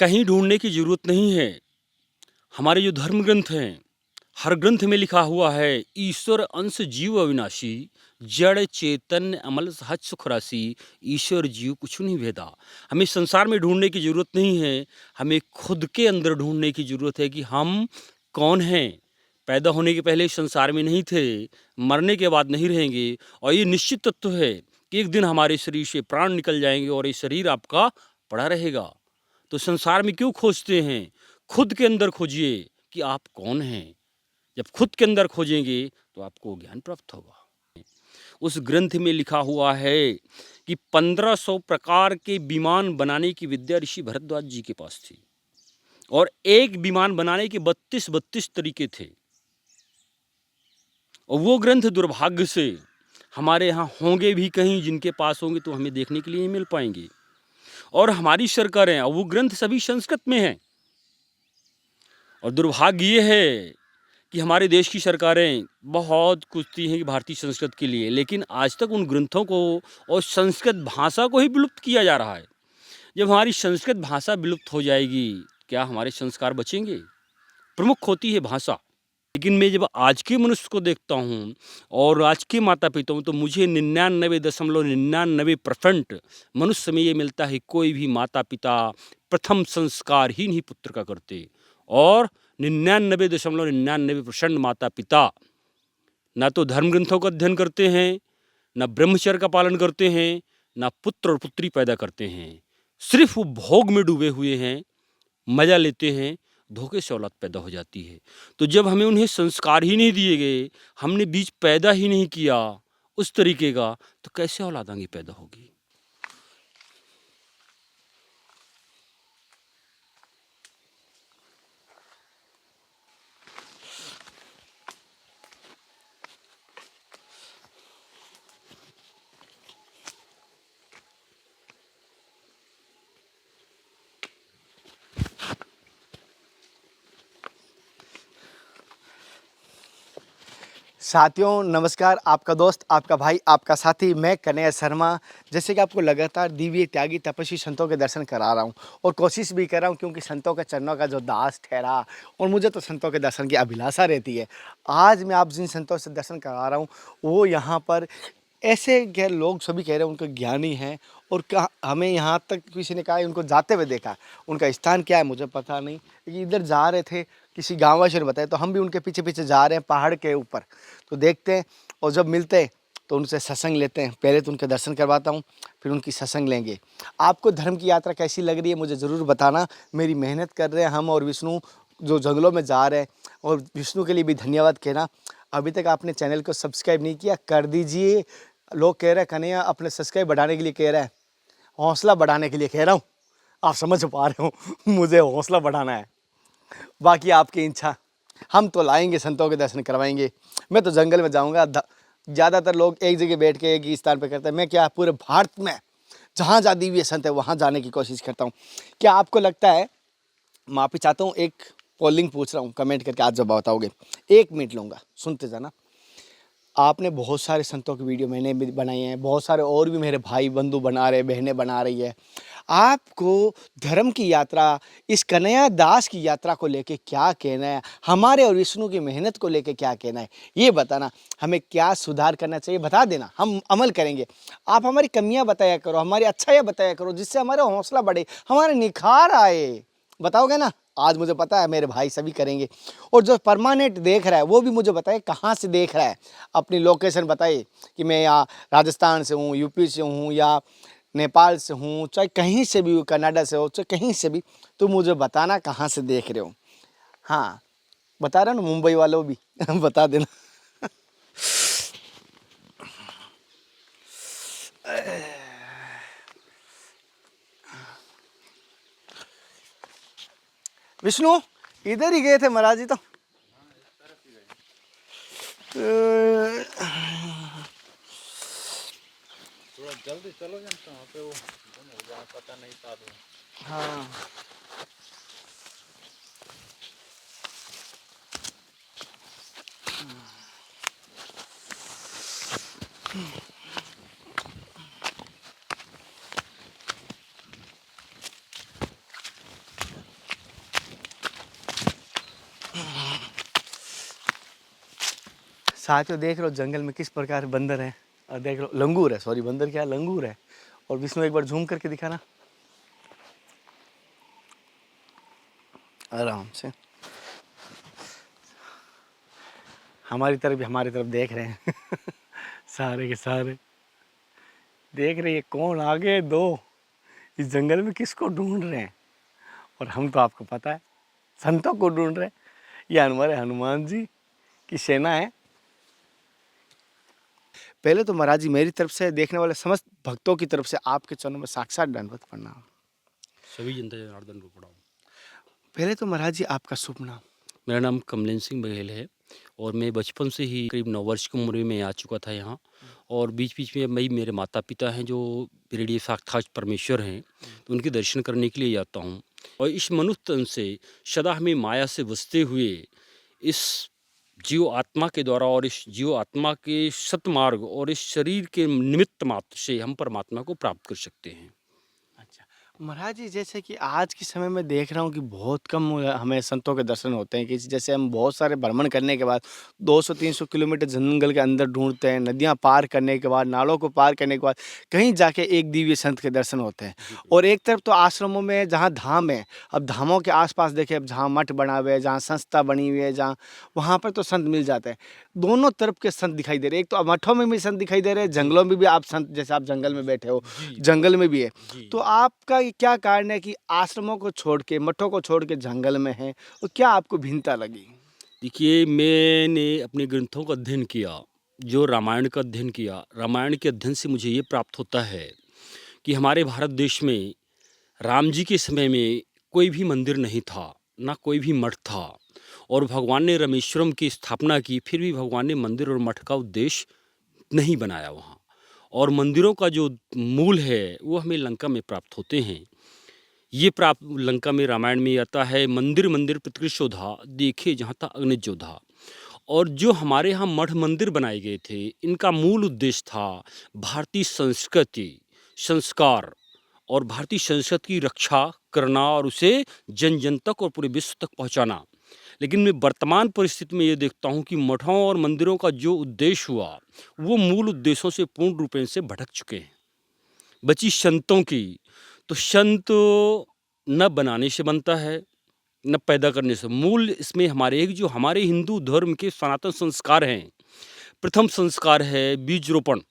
कहीं ढूंढने की जरूरत नहीं है। हमारे जो धर्म ग्रंथ हैं, हर ग्रंथ में लिखा हुआ है, ईश्वर अंश जीव अविनाशी, जड़ चेतन अमल सहज सुख राशि, ईश्वर जीव कुछ नहीं भेदा। हमें संसार में ढूंढने की जरूरत नहीं है, हमें खुद के अंदर ढूंढने की जरूरत है कि हम कौन हैं। पैदा होने के पहले इस संसार में नहीं थे, मरने के बाद नहीं रहेंगे, और ये निश्चित तत्व है कि एक दिन हमारे शरीर से प्राण निकल जाएंगे और ये शरीर आपका पड़ा रहेगा। तो संसार में क्यों खोजते हैं? खुद के अंदर खोजिए कि आप कौन हैं। जब खुद के अंदर खोजेंगे तो आपको ज्ञान प्राप्त होगा। उस ग्रंथ में लिखा हुआ है कि 1500 प्रकार के विमान बनाने की विद्या ऋषि भरद्वाज जी के पास थी, और एक विमान बनाने के 32 तरीके थे। और वो ग्रंथ दुर्भाग्य से हमारे यहाँ होंगे भी कहीं, जिनके पास होंगे तो हमें देखने के लिए नहीं मिल पाएंगे। और हमारी सरकारें, और वो ग्रंथ सभी संस्कृत में हैं। और दुर्भाग्य ये है कि हमारे देश की सरकारें बहुत कुछती हैं कि भारतीय संस्कृत के लिए, लेकिन आज तक उन ग्रंथों को और संस्कृत भाषा को ही विलुप्त किया जा रहा है। जब हमारी संस्कृत भाषा विलुप्त हो जाएगी, क्या हमारे संस्कार बचेंगे? प्रमुख होती है भाषा। लेकिन मैं जब आज के मनुष्य को देखता हूँ और आज के माता पिता हूँ, तो मुझे 99.99% मनुष्य में ये मिलता है, कोई भी माता पिता प्रथम संस्कार ही नहीं पुत्र का करते। और 99.99% माता पिता ना तो धर्म ग्रंथों का अध्ययन करते हैं, ना ब्रह्मचर्य का पालन करते हैं, ना पुत्र और पुत्री पैदा करते हैं। सिर्फ वो भोग में डूबे हुए हैं, मजा लेते हैं, धोखे से औलाद पैदा हो जाती है। तो जब हमें उन्हें संस्कार ही नहीं दिए गए, हमने बीज पैदा ही नहीं किया उस तरीके का, तो कैसे औलाद आगे पैदा होगी? साथियों नमस्कार, आपका दोस्त, आपका भाई, आपका साथी, मैं कन्हैया शर्मा। जैसे कि आपको लगातार दिव्य त्यागी तपस्वी संतों के दर्शन करा रहा हूँ, और कोशिश भी कर रहा हूँ, क्योंकि संतों के चरणों का जो दास ठहरा, और मुझे तो संतों के दर्शन की अभिलाषा रहती है। आज मैं आप जिन संतों से दर्शन करा रहा हूँ, वो यहाँ पर ऐसे लोग सभी कह रहे हैं उनको ज्ञानी हैं, और क्या हमें यहाँ तक किसी ने कहा है उनको जाते हुए देखा। उनका स्थान क्या है मुझे पता नहीं, लेकिन इधर जा रहे थे, किसी गाँववासी ने बताया, तो हम भी उनके पीछे पीछे जा रहे हैं पहाड़ के ऊपर। तो देखते हैं, और जब मिलते हैं तो उनसे सत्संग लेते हैं। पहले तो उनके दर्शन करवाता हूँ, फिर उनकी सत्संग लेंगे। आपको धर्म की यात्रा कैसी लग रही है मुझे ज़रूर बताना। मेरी मेहनत कर रहे हैं हम और विष्णु, जो जंगलों में जा रहे हैं, और विष्णु के लिए भी धन्यवाद कहना। अभी तक आपने चैनल को सब्सक्राइब नहीं किया, कर दीजिए। लोग कह रहे हैं कन्हैया अपने सब्सक्राइब बढ़ाने के लिए कह रहा है, हौसला बढ़ाने के लिए कह रहा हूँ। आप समझ पा रहे हो, मुझे हौसला बढ़ाना है। बाकी आपकी इच्छा, हम तो लाएंगे, संतों के दर्शन करवाएंगे। मैं तो जंगल में जाऊंगा। ज़्यादातर लोग एक जगह बैठ के एक ही स्थान पर करते हैं, मैं क्या पूरे भारत में जहाँ जहाँ दिव्य संत है वहाँ जाने की कोशिश करता हूँ। क्या आपको लगता है, माफ़ी चाहता हूँ, एक पोलिंग पूछ रहा हूँ, कमेंट करके आज जब बताओगे, 1 मिनट लूँगा, सुनते जाना। आपने बहुत सारे संतों की वीडियो मैंने भी बनाई हैं, बहुत सारे और भी मेरे भाई बंधु बना रहे, बहनें बना रही है। आपको धर्म की यात्रा, इस कन्हैया दास की यात्रा को लेके क्या कहना है, हमारे और विष्णु की मेहनत को लेके क्या कहना है, ये बताना। हमें क्या सुधार करना चाहिए बता देना, हम अमल करेंगे। आप हमारी कमियां बताया करो, हमारी अच्छाइयाँ बताया करो, जिससे हमारा हौसला बढ़े, हमारे निखार आए। बताओगे ना? आज मुझे पता है मेरे भाई सभी करेंगे। और जो परमानेंट देख रहा है वो भी मुझे बताए कहाँ से देख रहा है, अपनी लोकेशन बताइए कि मैं यहाँ राजस्थान से हूँ, यूपी से हूँ, या नेपाल से हूँ, चाहे कहीं से भी, कनाडा से हो, चाहे कहीं से भी, तो मुझे बताना कहाँ से देख रहे हो। हाँ, बता रहा ना, मुंबई वालों भी बता देना। विष्णु इधर ही गए थे महाराज जी तो। थोड़ा जल्दी चलो जानता वहाँ पे वो पता नहीं था तो। हाँ, साथियों देख रहे हो जंगल में किस प्रकार बंदर है, और देख रहे हो लंगूर है, सॉरी बंदर क्या लंगूर है। और विष्णु एक बार झूम करके दिखाना आराम से। हमारी तरफ देख रहे हैं सारे के सारे देख रहे हैं कौन आगे दो इस जंगल में किसको ढूंढ रहे हैं। और हम तो आपको पता है संतों को ढूंढ रहे हैं। ये हमारे हनुमान जी की सेना है। पहले तो महाराज जी मेरी तरफ से देखने वाले समस्त भक्तों की तरफ से आपके चरणों में साक्षात दंडवत प्रणाम। सभी जनता जनार्दन को प्रणाम। पहले तो महाराज जी आपका शुभ नाम। मेरा नाम कमलेन सिंह बघेल है और मैं बचपन से ही करीब 9 वर्ष की उम्र में आ चुका था यहाँ। और बीच बीच में मेरे माता पिता हैं जो मेरे लिए साक्षात परमेश्वर हैं, तो उनके दर्शन करने के लिए जाता हूँ। और इस मनुष्य तन से सदा हमें माया से बचते हुए इस जीव आत्मा के द्वारा और इस जीव आत्मा के सतमार्ग और इस शरीर के निमित्त मात्र से हम परमात्मा को प्राप्त कर सकते हैं। अच्छा महाराज जी, जैसे कि आज के समय में देख रहा हूँ कि बहुत कम हमें संतों के दर्शन होते हैं। कि जैसे हम बहुत सारे भ्रमण करने के बाद 200-300 किलोमीटर जंगल के अंदर ढूंढते हैं, नदियाँ पार करने के बाद, नालों को पार करने के बाद कहीं जाके एक दिव्य संत के दर्शन होते हैं। और एक तरफ तो आश्रमों में जहाँ धाम है, अब धामों के आसपास देखे, अब जहाँ मठ बना हुआ है, जहाँ संस्था बनी हुई है, जहाँ वहाँ पर तो संत मिल जाते हैं। दोनों तरफ के संत दिखाई दे रहे हैं। एक तो मठों में भी संत दिखाई दे रहे हैं, जंगलों में भी आप संत, जैसे आप जंगल में बैठे हो जंगल में भी है। तो आपका ये क्या कारण है कि आश्रमों को छोड़ के, मठों को छोड़ के जंगल में है, और क्या आपको भिन्नता लगी? देखिए, मैंने अपने ग्रंथों का अध्ययन किया, जो रामायण का अध्ययन किया। रामायण के अध्ययन से मुझे ये प्राप्त होता है कि हमारे भारत देश में राम जी के समय में कोई भी मंदिर नहीं था, ना कोई भी मठ था। और भगवान ने रामेश्वरम की स्थापना की, फिर भी भगवान ने मंदिर और मठ का उद्देश्य नहीं बनाया वहाँ। और मंदिरों का जो मूल है वो हमें लंका में प्राप्त होते हैं। ये प्राप्त लंका में रामायण में आता है, मंदिर मंदिर पितृशोधा, देखे जहाँ था अग्नि जोधा। और जो हमारे यहाँ मठ मंदिर बनाए गए थे, इनका मूल उद्देश्य था भारतीय संस्कृति, संस्कार और भारतीय संस्कृति की रक्षा करना और उसे जन जन तक और पूरे विश्व तक पहुँचाना। लेकिन मैं वर्तमान परिस्थिति में ये देखता हूँ कि मठों और मंदिरों का जो उद्देश्य हुआ, वो मूल उद्देश्यों से पूर्ण रूपेण से भटक चुके हैं। बची संतों की, तो संत न बनाने से बनता है, न पैदा करने से। मूल इसमें हमारे एक जो हमारे हिंदू धर्म के सनातन संस्कार हैं। प्रथम संस्कार है बीज रोपण।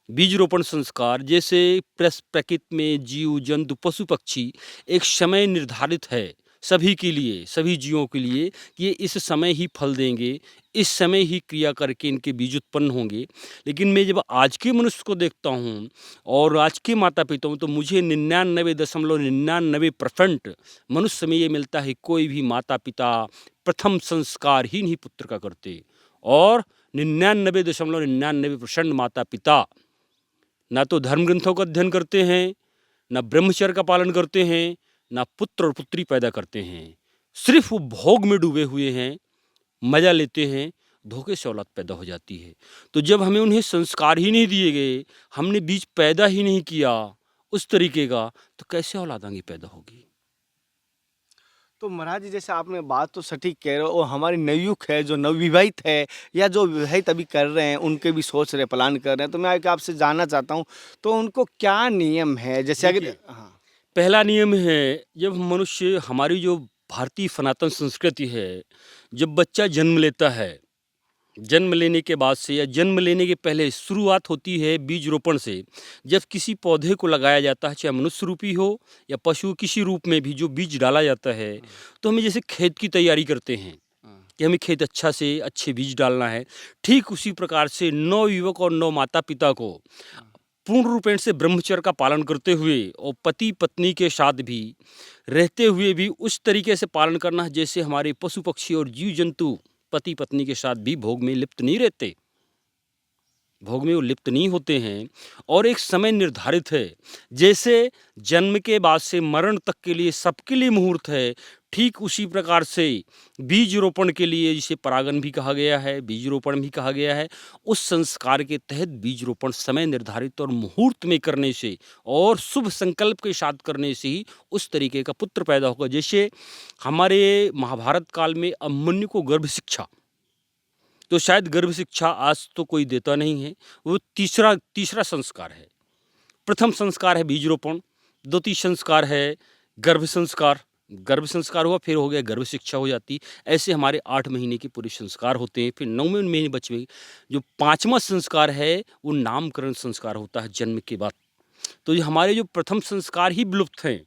बीज रोपण संस्कार, जैसे प्रकृति में जीव जंतु पशु पक्षी एक समय निर्धारित है सभी के लिए, सभी जीवों के लिए, कि ये इस समय ही फल देंगे, इस समय ही क्रिया करके इनके बीज उत्पन्न होंगे। लेकिन मैं जब आज के मनुष्य को देखता हूँ और आज के माता पिता हूँ, तो मुझे 99.99% मनुष्य में ये मिलता है, कोई भी माता पिता प्रथम संस्कार ही नहीं पुत्र का करते। और 99.99% माता पिता ना तो धर्म ग्रंथों का अध्ययन करते हैं, ना ब्रह्मचर्य का पालन करते हैं, ना पुत्र और पुत्री पैदा करते हैं। सिर्फ वो भोग में डूबे हुए हैं, मजा लेते हैं, धोखे से औलाद पैदा हो जाती है। तो जब हमें उन्हें संस्कार ही नहीं दिए गए, हमने बीज पैदा ही नहीं किया उस तरीके का, तो कैसे औलाद आगे पैदा होगी? तो महाराज जी, जैसे आपने बात तो सटीक कह रहे हो, और हमारी नवयुवक है जो नवविवाहित है या जो विवाहित अभी कर रहे हैं, उनके भी सोच रहे, प्लान कर रहे हैं, तो मैं आपसे जानना चाहता हूँ, तो उनको क्या नियम है? जैसे अगर देखिए, हाँ पहला नियम है, जब मनुष्य, हमारी जो भारतीय सनातन संस्कृति है, जब बच्चा जन्म लेता है, जन्म लेने के बाद से या जन्म लेने के पहले शुरुआत होती है बीज रोपण से। जब किसी पौधे को लगाया जाता है, चाहे मनुष्य रूपी हो या पशु किसी रूप में भी जो बीज डाला जाता है, तो हमें जैसे खेत की तैयारी करते हैं कि हमें खेत अच्छा से अच्छे बीज डालना है, ठीक उसी प्रकार से नवयुवक और नव माता पिता को पूर्ण रूपेण से ब्रह्मचर्य का पालन करते हुए और पति पत्नी के साथ भी रहते हुए भी उस तरीके से पालन करना है, जैसे हमारे पशु पक्षी और जीव जंतु पति पत्नी के साथ भी भोग में लिप्त नहीं रहते, भोग में वो लिप्त नहीं होते हैं। और एक समय निर्धारित है, जैसे जन्म के बाद से मरण तक के लिए सबके लिए मुहूर्त है, ठीक उसी प्रकार से बीज रोपण के लिए, जिसे परागन भी कहा गया है, बीज रोपण भी कहा गया है, उस संस्कार के तहत बीज रोपण समय निर्धारित और मुहूर्त में करने से और शुभ संकल्प के साथ करने से ही उस तरीके का पुत्र पैदा होगा। जैसे हमारे महाभारत काल में अभिमन्यु को गर्भ शिक्षा, तो शायद गर्भ शिक्षा आज तो कोई देता नहीं है। वो तीसरा तीसरा संस्कार है। प्रथम संस्कार है बीज रोपण, द्वितीय संस्कार है गर्भ संस्कार। गर्भ संस्कार हुआ, फिर हो गया गर्भ शिक्षा हो जाती। ऐसे हमारे 8 महीने के पूरे संस्कार होते हैं। फिर 9वें महीने बचवे जो 5वां संस्कार है वो नामकरण संस्कार होता है जन्म के बाद। तो ये हमारे जो प्रथम संस्कार ही विलुप्त हैं,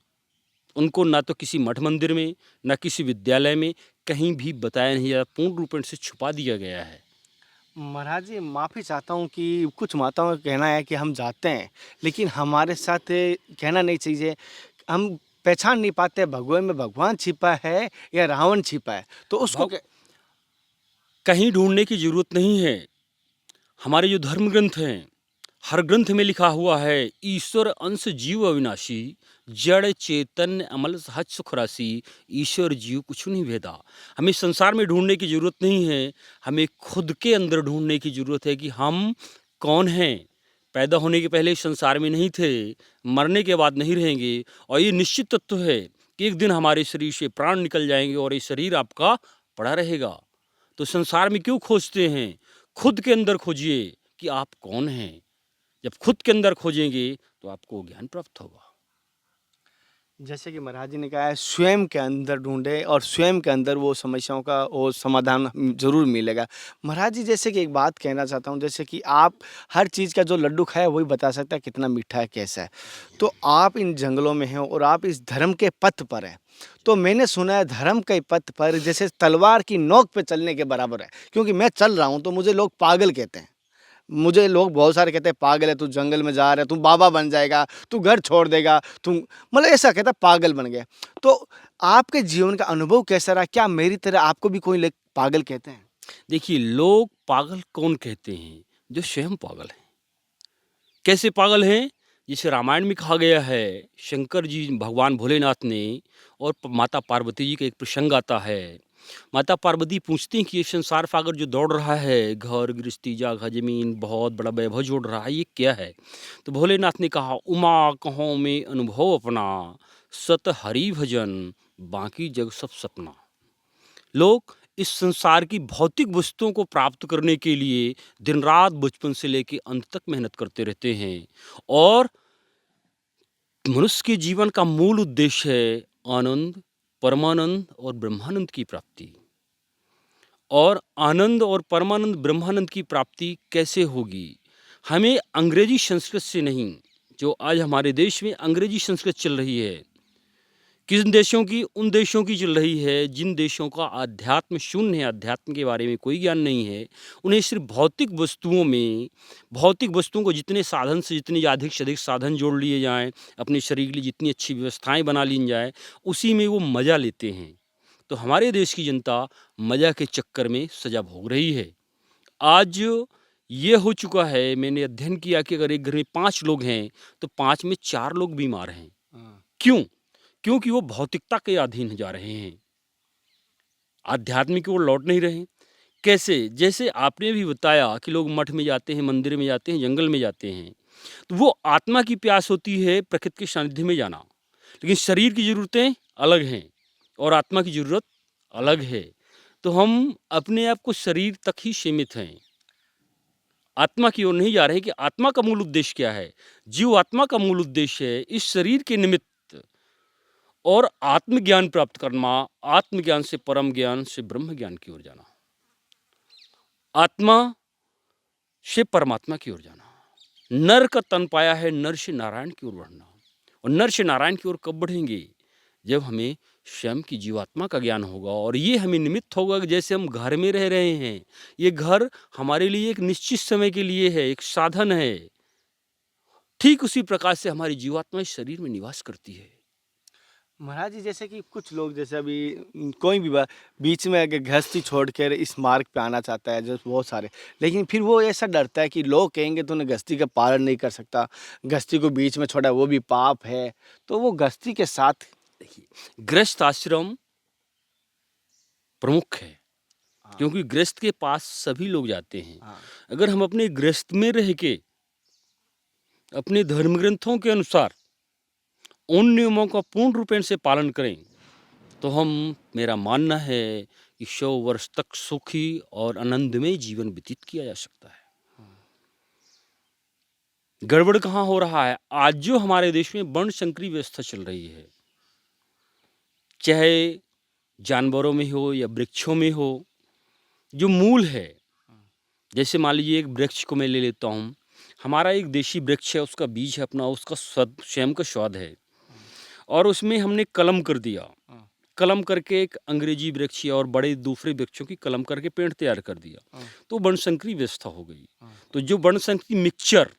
उनको ना तो किसी मठ मंदिर में, ना किसी विद्यालय में कहीं भी बताया नहीं जाता, पूर्ण रूपेण से छुपा दिया गया है। महाराज जी, माफ़ी चाहता हूँ कि कुछ माताओं का कहना है कि हम जाते हैं, लेकिन हमारे साथ कहना नहीं चाहिए। हम पहचान नहीं पाते भगवे में भगवान छिपा है या रावण छिपा है, तो उसको भग कहीं ढूँढने की ज़रूरत नहीं है। हमारे जो धर्म ग्रंथ हैं, हर ग्रंथ में लिखा हुआ है, ईश्वर अंश जीव अविनाशी, जड़ चेतन अमल सहज सुख राशि, ईश्वर जीव कुछ नहीं भेदा। हमें संसार में ढूंढने की जरूरत नहीं है, हमें खुद के अंदर ढूंढने की जरूरत है कि हम कौन हैं। पैदा होने के पहले इस संसार में नहीं थे, मरने के बाद नहीं रहेंगे, और ये निश्चित तत्व है कि एक दिन हमारे शरीर से प्राण निकल जाएंगे और ये शरीर आपका पड़ा रहेगा। तो संसार में क्यों खोजते हैं? खुद के अंदर खोजिए कि आप कौन हैं। जब खुद के अंदर खोजेंगे तो आपको ज्ञान प्राप्त होगा। जैसे कि महाराज जी ने कहा है, स्वयं के अंदर ढूंढे और स्वयं के अंदर वो समस्याओं का वो समाधान ज़रूर मिलेगा। महाराज जी, जैसे कि एक बात कहना चाहता हूँ, जैसे कि आप हर चीज़ का जो लड्डू खाया वही बता सकता है कितना मीठा है, कैसा है। तो आप इन जंगलों में हैं और आप इस धर्म के पथ पर हैं। तो मैंने सुना है धर्म के पथ पर जैसे तलवार की नोक पे चलने के बराबर है, क्योंकि मैं चल रहा हूँ तो मुझे लोग पागल कहते हैं। मुझे लोग बहुत सारे कहते हैं पागल है तू, जंगल में जा रहा है, तू बाबा बन जाएगा, तू घर छोड़ देगा, तू मतलब ऐसा कहता है, पागल बन गया। तो आपके जीवन का अनुभव कैसा रहा? क्या मेरी तरह आपको भी कोई लोग पागल कहते हैं? देखिए, लोग पागल कौन कहते हैं? जो स्वयं पागल हैं। कैसे पागल हैं? जैसे रामायण में कहा गया है, शंकर जी भगवान भोलेनाथ ने और माता पार्वती जी का एक प्रसंग आता है। माता पार्वती पूछती हैं कि ये संसार सागर जो दौड़ रहा है, घर गृहस्थी जगह जमीन बहुत बड़ा वैभव जोड़ रहा है, ये क्या है? तो भोलेनाथ ने कहा, उमा कहो में अनुभव अपना, सत हरि भजन बाकी जग सब सपना। लोग इस संसार की भौतिक वस्तुओं को प्राप्त करने के लिए दिन रात बचपन से लेकर अंत तक मेहनत करते रहते हैं, और मनुष्य के जीवन का मूल उद्देश्य है आनंद, परमानंद और ब्रह्मानंद की प्राप्ति। और आनंद और परमानंद ब्रह्मानंद की प्राप्ति कैसे होगी? हमें अंग्रेजी संस्कृत से नहीं, जो आज हमारे देश में अंग्रेजी संस्कृत चल रही है, किन देशों की? उन देशों की चल रही है जिन देशों का अध्यात्म शून्य है, अध्यात्म के बारे में कोई ज्ञान नहीं है। उन्हें सिर्फ भौतिक वस्तुओं में, भौतिक वस्तुओं को जितने साधन से जितनी अधिक से अधिक साधन जोड़ लिए जाएं, अपने शरीर के लिए जितनी अच्छी व्यवस्थाएं बना ली जाए, उसी में वो मज़ा लेते हैं। तो हमारे देश की जनता मज़ा के चक्कर में सजा भोग रही है। आज ये हो चुका है, मैंने अध्ययन किया कि अगर एक घर में 5 लोग हैं तो 5 में 4 लोग बीमार हैं। क्यों? क्योंकि वो भौतिकता के अधीन जा रहे हैं, आध्यात्मिक की ओर लौट नहीं रहे। कैसे? जैसे आपने भी बताया कि लोग मठ में जाते हैं, मंदिर में जाते हैं, जंगल में जाते हैं, तो वो आत्मा की प्यास होती है प्रकृति के सानिध्य में जाना, लेकिन शरीर की ज़रूरतें अलग हैं और आत्मा की ज़रूरत अलग है। तो हम अपने आप को शरीर तक ही सीमित हैं, आत्मा की ओर नहीं जा रहे कि आत्मा का मूल उद्देश्य क्या है। जीव आत्मा का मूल उद्देश्य है इस शरीर के निमित्त और आत्मज्ञान प्राप्त करना, आत्मज्ञान से परम ज्ञान से ब्रह्म ज्ञान की ओर जाना, आत्मा से परमात्मा की ओर जाना। नर का तन पाया है, नर से नारायण की ओर बढ़ना। और नर से नारायण की ओर कब बढ़ेंगे? जब हमें स्वयं की जीवात्मा का ज्ञान होगा, और ये हमें निमित्त होगा कि जैसे हम घर में रह रहे हैं, ये घर हमारे लिए एक निश्चित समय के लिए है, एक साधन है, ठीक उसी प्रकार से हमारी जीवात्मा इस शरीर में निवास करती है। महाराज जी, जैसे कि कुछ लोग जैसे अभी कोई भी बीच में अगर गृहस्थी छोड़कर इस मार्ग पे आना चाहता है, जैसे बहुत सारे, लेकिन फिर वो ऐसा डरता है कि लोग कहेंगे तूने गृहस्थी का पालन नहीं कर सकता, गृहस्थी को बीच में छोड़ा वो भी पाप है, तो वो गृहस्थी के साथ देखिए, गृहस्थ आश्रम प्रमुख है, क्योंकि गृहस्थ के पास सभी लोग जाते हैं। अगर हम अपने गृहस्थ में रह के अपने धर्म ग्रंथों के अनुसार उन नियमों का पूर्ण रूपेण से पालन करें, तो मेरा मानना है कि 100 वर्ष तक सुखी और आनंदमय जीवन व्यतीत किया जा सकता है। गड़बड़ कहाँ हो रहा है? आज जो हमारे देश में वर्णशंकरी व्यवस्था चल रही है, चाहे जानवरों में हो या वृक्षों में हो, जो मूल है, जैसे मान लीजिए एक वृक्ष को मैं ले लेता हूँ, हमारा एक देशी वृक्ष है, उसका बीज है अपना, उसका स्वाद स्वयं का स्वाद है, और उसमें हमने कलम कर दिया। कलम करके एक अंग्रेजी वृक्ष और बड़े दूसरे वृक्षों की कलम करके पेड़ तैयार कर दिया, तो वर्णशंकरी व्यवस्था हो गई। तो जो वर्णशंकरी मिक्सचर,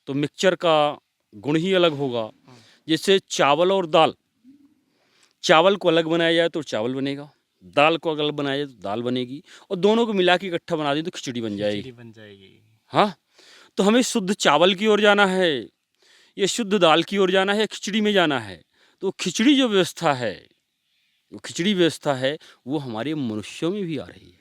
तो मिक्सचर का गुण ही अलग होगा। जैसे चावल और दाल, चावल को अलग बनाया जाए तो चावल बनेगा, दाल को अलग बनाया जाए तो दाल बनेगी, और दोनों को मिला के इकट्ठा बना दें तो खिचड़ी बन जाएगी। हाँ, तो हमें शुद्ध चावल की ओर जाना है या शुद्ध दाल की ओर जाना है या खिचड़ी में जाना है? तो खिचड़ी जो व्यवस्था है, वो खिचड़ी व्यवस्था है, वो हमारे मनुष्यों में भी आ रही है।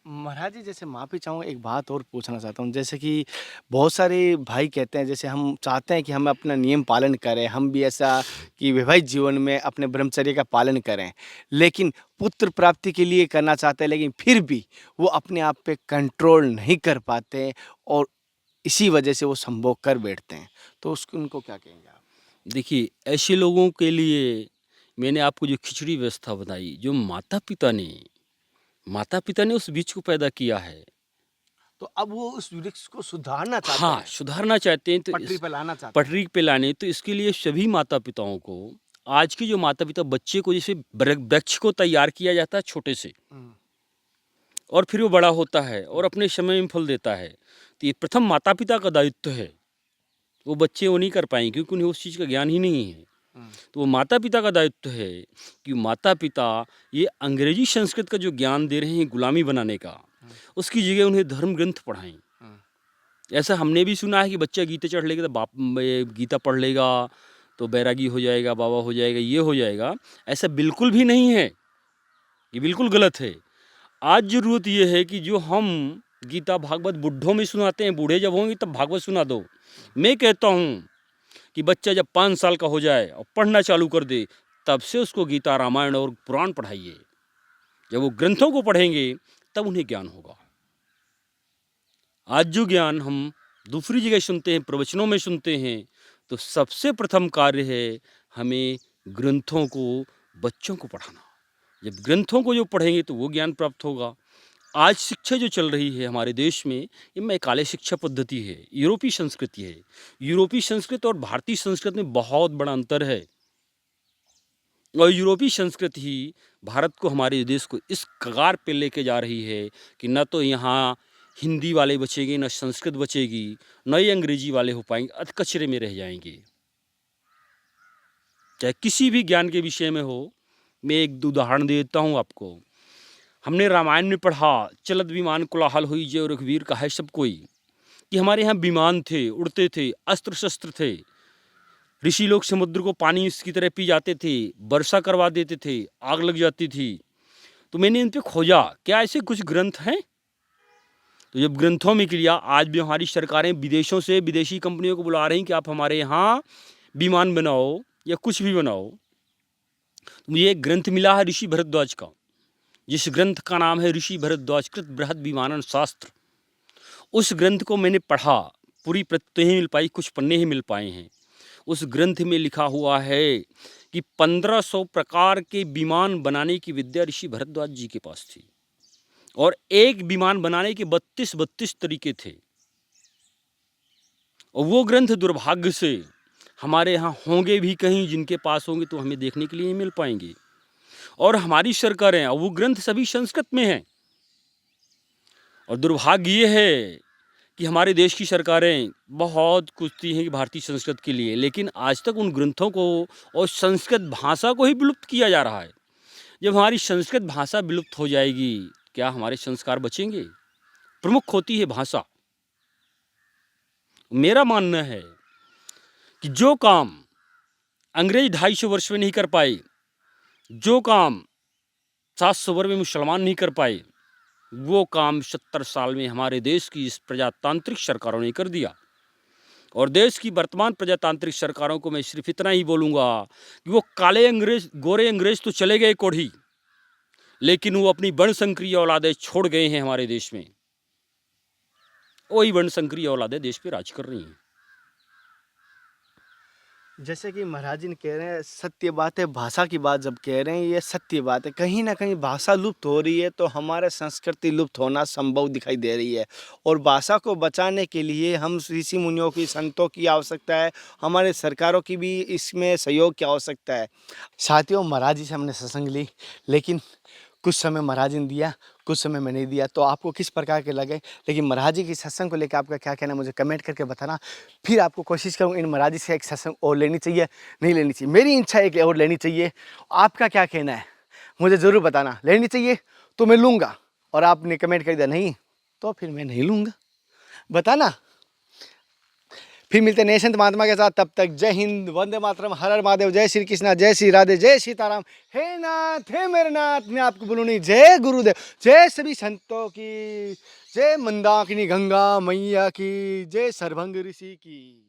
महाराज जी, जैसे माफ़ी चाहूँगा, एक बात और पूछना चाहता हूँ। जैसे कि बहुत सारे भाई कहते हैं, जैसे हम चाहते हैं कि हम अपना नियम पालन करें, हम भी ऐसा कि वैवाहिक जीवन में अपने ब्रह्मचर्य का पालन करें, लेकिन पुत्र प्राप्ति के लिए करना चाहते हैं, लेकिन फिर भी वो अपने आप पे कंट्रोल नहीं कर पाते और इसी वजह से वो संभोग कर बैठते हैं। तो उसको उनको क्या कहेंगे आप? देखिए, ऐसे लोगों के लिए मैंने आपको जो खिचड़ी व्यवस्था बताई, जो माता-पिता ने उस बीज को पैदा किया है। तो अब वो उस वृक्ष को सुधारना चाहते हाँ, हैं, सुधारना चाहते हैं तो पटरी इस पे लाना चाहते हैं। पटरी पे लाने, तो इसके लिए सभी माता-पिताओं को, आज के जो माता-पिता बच्चे को जैसे वृक्ष को तैयार किया जाता है छोटे से, हुँ, और फिर वो बड़ा होता है और अपने समय में फल देता है। तो ये प्रथम माता-पिता का दायित्व है। वो बच्चे वो नहीं कर पाएँगे क्योंकि उन्हें उस चीज़ का ज्ञान ही नहीं है। हुँ, तो वो माता-पिता का दायित्व है कि माता-पिता ये अंग्रेजी संस्कृत का जो ज्ञान दे रहे हैं गुलामी बनाने का, हुँ, उसकी जगह उन्हें धर्म ग्रंथ पढ़ाएँ। हुँ, ऐसा हमने भी सुना है कि बच्चा गीता चढ़ लेगा तो ये गीता पढ़ लेगा तो बैरागी हो जाएगा, बाबा हो जाएगा, ये हो जाएगा। ऐसा बिल्कुल भी नहीं है, ये बिल्कुल गलत है। आज ज़रूरत ये है कि जो हम गीता भागवत बुड्ढों में सुनाते हैं, बूढ़े जब होंगे तब भागवत सुना दो। मैं कहता हूँ कि बच्चा जब 5 साल का हो जाए और पढ़ना चालू कर दे, तब से उसको गीता, रामायण और पुराण पढ़ाइए। जब वो ग्रंथों को पढ़ेंगे, तब उन्हें ज्ञान होगा। आज जो ज्ञान हम दूसरी जगह सुनते हैं, प्रवचनों में सुनते हैं, तो सबसे प्रथम कार्य है हमें ग्रंथों को बच्चों को पढ़ाना। जब ग्रंथों को जो पढ़ेंगे तो वो ज्ञान प्राप्त होगा। आज शिक्षा जो चल रही है हमारे देश में, ये मैकाले शिक्षा पद्धति है, यूरोपीय संस्कृति है। यूरोपीय संस्कृति और भारतीय संस्कृति में बहुत बड़ा अंतर है, और यूरोपीय संस्कृति ही भारत को, हमारे देश को इस कगार पे लेके जा रही है कि न तो यहाँ हिंदी वाले बचेंगे, न संस्कृत बचेगी, न ही अंग्रेजी वाले हो पाएंगे, अधकचरे में रह जाएंगे। चाहे किसी भी ज्ञान के विषय में हो, मैं एक उदाहरण देता हूँ आपको। हमने रामायण में पढ़ा, चलत विमान कोलाहल हुई जय रघुवीर कहा सब कोई, कि हमारे यहाँ विमान थे, उड़ते थे, अस्त्र शस्त्र थे। ऋषि लोग समुद्र को पानी इसकी तरह पी जाते थे, वर्षा करवा देते थे, आग लग जाती थी। तो मैंने इन पे खोजा, क्या ऐसे कुछ ग्रंथ हैं? तो जब ग्रंथों में किया, आज भी हमारी सरकारें विदेशों से विदेशी कंपनियों को बुला रही कि आप हमारे यहाँ विमान बनाओ या कुछ भी बनाओ। तो मुझे एक ग्रंथ मिला है ऋषि भरद्वाज का, जिस ग्रंथ का नाम है ऋषि भरद्वाज कृत बृहद विमानन शास्त्र। उस ग्रंथ को मैंने पढ़ा, पूरी प्रति नहीं मिल पाई, कुछ पन्ने ही मिल पाए हैं। उस ग्रंथ में लिखा हुआ है कि 1500 प्रकार के विमान बनाने की विद्या ऋषि भरद्वाज जी के पास थी, और एक विमान बनाने के 32 तरीके थे। और वो ग्रंथ दुर्भाग्य से हमारे यहाँ होंगे भी कहीं, जिनके पास होंगे तो हमें देखने के लिए नहीं मिल पाएंगे। और हमारी सरकारें, और वो ग्रंथ सभी संस्कृत में हैं। और दुर्भाग्य ये है कि हमारे देश की सरकारें बहुत कुछती हैं कि भारतीय संस्कृत के लिए, लेकिन आज तक उन ग्रंथों को और संस्कृत भाषा को ही विलुप्त किया जा रहा है। जब हमारी संस्कृत भाषा विलुप्त हो जाएगी, क्या हमारे संस्कार बचेंगे? प्रमुख होती है भाषा। मेरा मानना है कि जो काम अंग्रेज 250 वर्ष में नहीं कर पाए, जो काम 700 वर्ष में मुसलमान नहीं कर पाए, वो काम 70 साल में हमारे देश की इस प्रजातांत्रिक सरकारों ने कर दिया। और देश की वर्तमान प्रजातांत्रिक सरकारों को मैं सिर्फ इतना ही बोलूँगा कि वो काले अंग्रेज, गोरे अंग्रेज तो चले गए कोढ़ी, लेकिन वो अपनी वर्णसंकरीय औलादें छोड़ गए हैं हमारे देश में। वही वर्णसंकरीय औलादें देश पे राज कर रही हैं। जैसे कि महाराज जी ने कह रहे हैं, सत्य बात है, भाषा की बात जब कह रहे हैं ये सत्य बात है। कहीं ना कहीं भाषा लुप्त हो रही है तो हमारे संस्कृति लुप्त होना संभव दिखाई दे रही है। और भाषा को बचाने के लिए हम ऋषि मुनियों की, संतों की आवश्यकता है, हमारे सरकारों की भी इसमें सहयोग की आवश्यकता है। साथियों, महाराज जी से हमने सत्संग ली, लेकिन कुछ समय महाराज जी ने दिया, कुछ समय मैं नहीं दिया, तो आपको किस प्रकार के लगे। लेकिन महाराज जी की सत्संग को लेकर आपका क्या कहना है मुझे कमेंट करके बताना। फिर आपको कोशिश करूँ इन महाराज जी से एक सत्संग और लेनी चाहिए, नहीं लेनी चाहिए। मेरी इच्छा है कि और लेनी चाहिए। आपका क्या कहना है मुझे ज़रूर बताना। लेनी चाहिए तो मैं लूँगा, और आपने कमेंट कर दिया नहीं तो फिर मैं नहीं लूँगा, बताना। फिर मिलते हैं नए संत महात्मा के साथ। तब तक जय हिंद, वंदे मातरम, हर हर महादेव, जय श्री कृष्णा, जय श्री राधे, जय सीताराम। हे नाथ, हे मेरे नाथ, मैं आपको बोलूँ नहीं, जय गुरुदेव, जय सभी संतों की, जय मंदाकिनी गंगा मैया की, जय सर्वभंग ऋषि की।